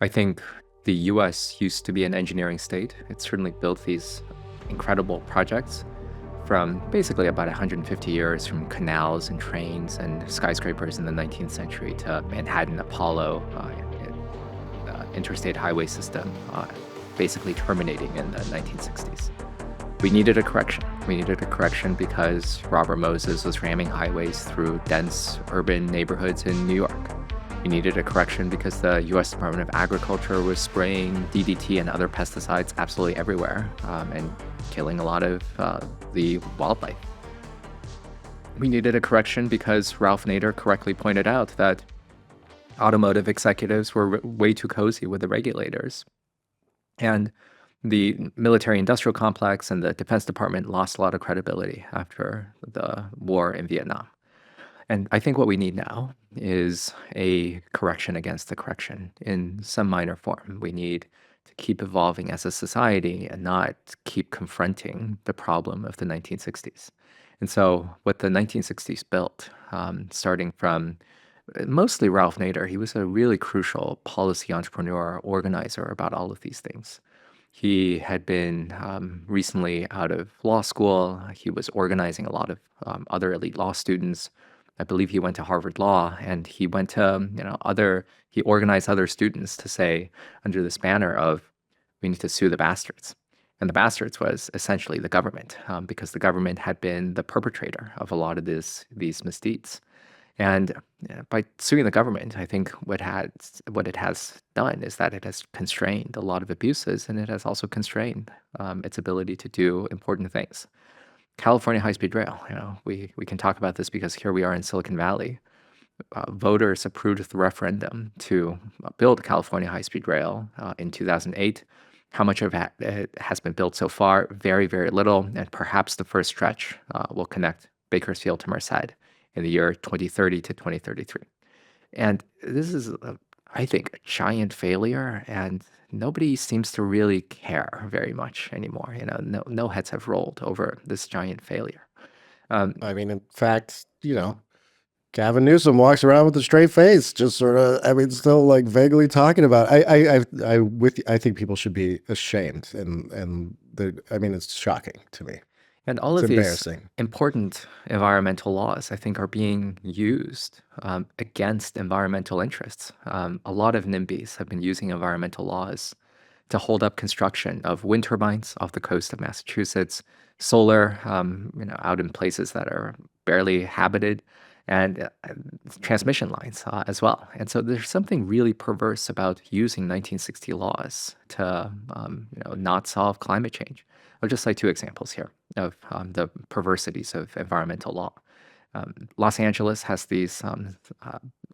I think the US used to be an engineering state. It certainly built these incredible projects from basically about 150 years, from canals and trains and skyscrapers in the 19th century to Manhattan Apollo interstate highway system, basically terminating in the 1960s. We needed a correction. We needed a correction because Robert Moses was ramming highways through dense urban neighborhoods in New York. We needed a correction because the US Department of Agriculture was spraying DDT and other pesticides absolutely everywhere, and killing a lot of the wildlife. We needed a correction because Ralph Nader correctly pointed out that automotive executives were way too cozy with the regulators. And the military industrial complex and the Defense Department lost a lot of credibility after the war in Vietnam. And I think what we need now is a correction against the correction in some minor form. We need to keep evolving as a society and not keep confronting the problem of the 1960s. And so, what the 1960s built, starting from mostly Ralph Nader, he was a really crucial policy entrepreneur, organizer about all of these things. He had been recently out of law school. He was organizing a lot of other elite law students. I believe he went to Harvard Law, and he went to he organized other students to say, under this banner of, we need to sue the bastards. And the bastards was essentially the government, because the government had been the perpetrator of a lot of these misdeeds. And by suing the government, I think what it has done is that it has constrained a lot of abuses, and it has also constrained its ability to do important things. California high-speed rail, we can talk about this because here we are in Silicon Valley. Voters approved the referendum to build California high-speed rail in 2008. How much of it has been built so far? Very, very little, and perhaps the first stretch will connect Bakersfield to Merced in the year 2030 to 2033. And this is, I think, a giant failure, and nobody seems to really care very much anymore. No heads have rolled over this giant failure. I mean, in fact, Gavin Newsom walks around with a straight face, just sort of, I mean, still like vaguely talking about it. I think people should be ashamed, and I mean, it's shocking to me. And all It's of these embarrassing. important environmental laws, I think, are being used against environmental interests. A lot of NIMBYs have been using environmental laws to hold up construction of wind turbines off the coast of Massachusetts, solar, out in places that are barely habited, and transmission lines as well. And so there's something really perverse about using 1960 laws to, not solve climate change. I'll just cite two examples here of the perversities of environmental law. Los Angeles has these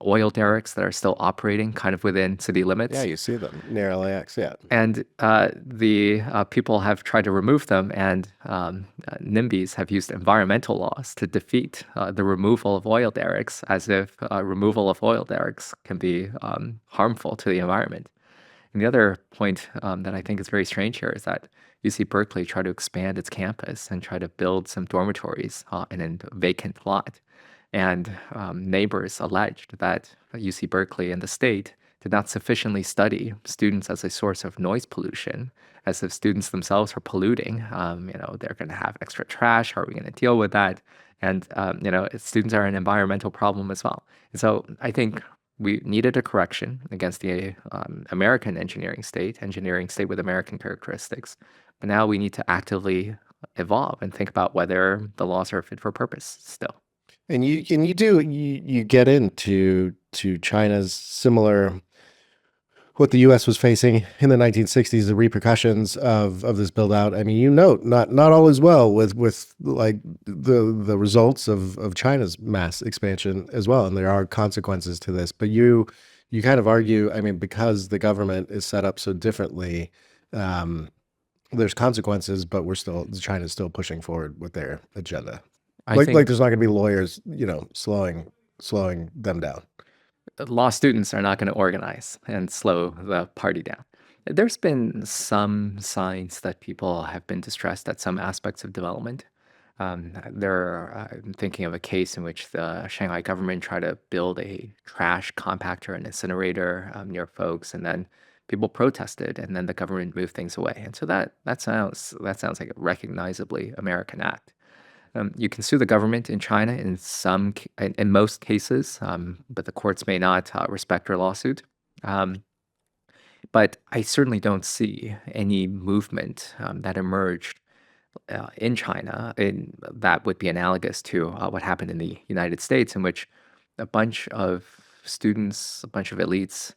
oil derricks that are still operating kind of within city Yeah, limits. you see them near LAX. Yeah. And the people have tried to remove them, and NIMBYs have used environmental laws to defeat the removal of oil derricks, as if removal of oil derricks can be harmful to the environment. And the other point that I think is very strange here is that UC Berkeley tried to expand its campus and try to build some dormitories in a vacant lot. And neighbors alleged that UC Berkeley and the state did not sufficiently study students as a source of noise pollution, as if students themselves are polluting. They're going to have extra trash. How are we going to deal with that? And, students are an environmental problem as well. And so I think we needed a correction against the American engineering state with American characteristics. But now we need to actively evolve and think about whether the laws are fit for purpose still. And you get into China's similar, what the U.S. was facing in the 1960s, the repercussions of this build out. I mean, note not all is well with like the results of China's mass expansion as well, and there are consequences to this. But you kind of argue, I mean, because the government is set up so differently, there's consequences, but China's still pushing forward with their agenda. Like there's not going to be lawyers, slowing them down. Law students are not going to organize and slow the party down. There's been some signs that people have been distressed at some aspects of development. I'm thinking of a case in which the Shanghai government tried to build a trash compactor and incinerator near folks, and then People protested, and then the government moved things away. And so that sounds like a recognizably American act. You can sue the government in China in most cases, but the courts may not respect your lawsuit. But I certainly don't see any movement that emerged in China that would be analogous to what happened in the United States, in which a bunch of students, a bunch of elites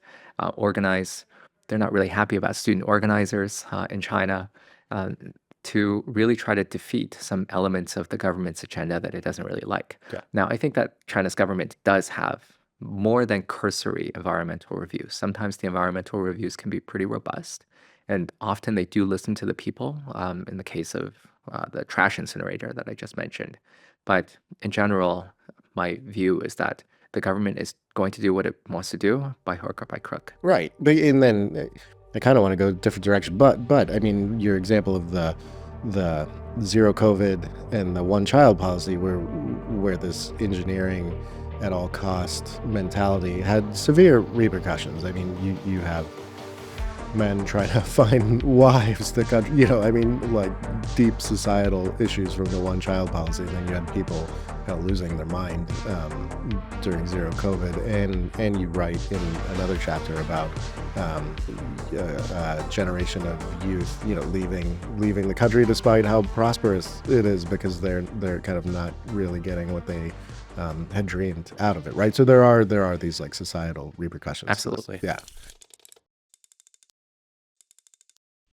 organize. They're not really happy about student organizers in China uh, to really try to defeat some elements of the government's agenda that it doesn't really like. Yeah. Now, I think that China's government does have more than cursory environmental reviews. Sometimes the environmental reviews can be pretty robust, and often they do listen to the people, in the case of the trash incinerator that I just mentioned. But in general, my view is that the government is going to do what it wants to do by hook or by crook. Right. And then I kind of want to go a different direction, but I mean, your example of the zero COVID and the one child policy, where this engineering at all cost mentality had severe repercussions. I mean, you have men trying to find wives, the country, I mean, like deep societal issues from the one child policy. And then you had people losing their mind during zero COVID, and you write in another chapter about a generation of youth, leaving the country despite how prosperous it is, because they're kind of not really getting what they had dreamed out of it, right? So there are these like societal repercussions. Absolutely. Yeah.